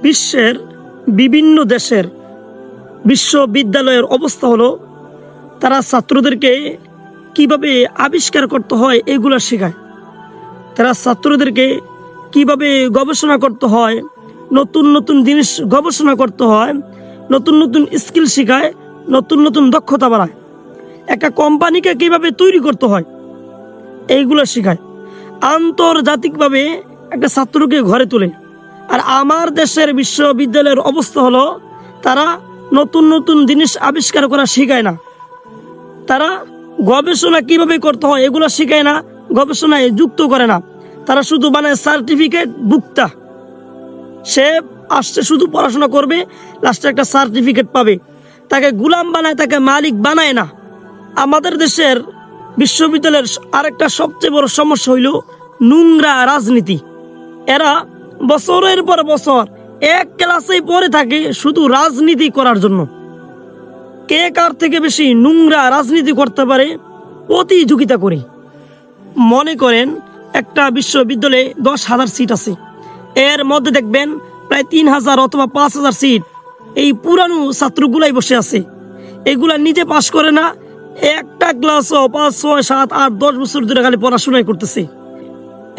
বিশ্বের বিভিন্ন দেশের বিশ্ববিদ্যালয়ের অবস্থা হলো তারা ছাত্রদেরকে কিভাবে আবিষ্কার করতে হয় এগুলো শেখায়। তারা ছাত্রদেরকে কিভাবে গবেষণা করতে হয়, নতুন নতুন জিনিস গবেষণা করতে হয়, নতুন নতুন স্কিল শেখায়, নতুন নতুন দক্ষতা বাড়ায়, একটা কোম্পানিকে কিভাবে তৈরি করতে হয় এইগুলো শেখায়। আন্তর্জাতিকভাবে একটা ছাত্রকে ঘরে তোলে। আর আমার দেশের বিশ্ববিদ্যালয়ের অবস্থা হলো তারা নতুন নতুন জিনিস আবিষ্কার করা শেখায় না, তারা গবেষণা কিভাবে করতে হয় এগুলো শেখায় না, গবেষণায় যুক্ত করে না। তারা শুধু বানায় সার্টিফিকেট বুকটা, সে আসছে শুধু পড়াশোনা করবে, লাস্টে একটা সার্টিফিকেট পাবে, তাকে গুলাম বানায়, তাকে মালিক বানায় না। আমাদের দেশের বিশ্ববিদ্যালয়ের আরেকটা সবচেয়ে বড় সমস্যা হইল নোংরা রাজনীতি। এরা বছরের পর বছর এক ক্লাসেই পড়ে থাকে শুধু রাজনীতি করার জন্য। কে কার থেকে বেশি নোংরা রাজনীতি করতে পারে প্রতিযোগিতা করে। মনে করেন একটা বিশ্ববিদ্যালয়ে 10,000 সিট আছে, এর মধ্যে দেখবেন প্রায় 3,000 অথবা 5,000 সিট এই পুরানো ছাত্রগুলাই বসে আছে। এগুলা নিজে পাশ করে না, একটা ক্লাসও 5, 6, 7, 8, 10 বছর ধরে খালি পড়াশোনাই করতেছে।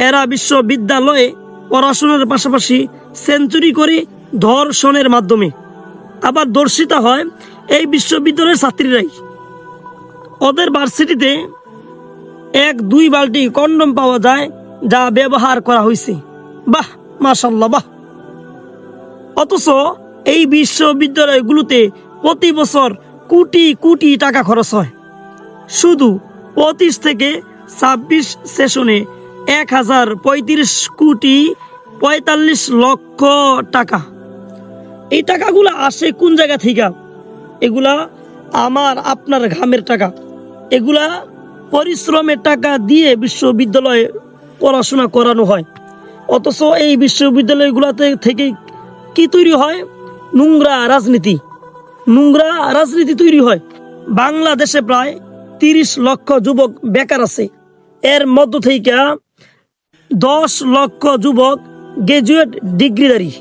এরা বিশ্ববিদ্যালয়ে পড়াশোনার পাশাপাশি সেঞ্চুরি করে ধর্ষণের মাধ্যমে। আবার ধর্ষিতা হয় এই বিশ্ববিদ্যালয়ের ছাত্রীরাই। ওদের ভার্সিটিতে 1-2 বালতি কন্ডম পাওয়া যায় যা ব্যবহার করা হয়েছে। বাহ, মাশাআল্লাহ, বাহ। অথচ এই বিশ্ববিদ্যালয়গুলোতে প্রতি বছর কোটি কোটি টাকা খরচ হয়। শুধু 25 থেকে 26 সেশনে 1,035 লক্ষ টাকা। এই টাকাগুলো আসে কোন জায়গা থেকে? এগুলা আমার আপনার ঘামের টাকা, এগুলা পরিশ্রমের টাকা দিয়ে বিশ্ববিদ্যালয়ে পড়াশোনা করানো হয়। অথচ এই বিশ্ববিদ্যালয়গুলোতে থেকে কি তৈরি হয়? নোংরা রাজনীতি। নোংরা রাজনীতি তৈরি হয়। বাংলাদেশে প্রায় 30 লক্ষ যুবক বেকার আছে, এর মধ্য থেকে 10 লক্ষ যুবক গ্রাজুয়েট ডিগ্রিধারী।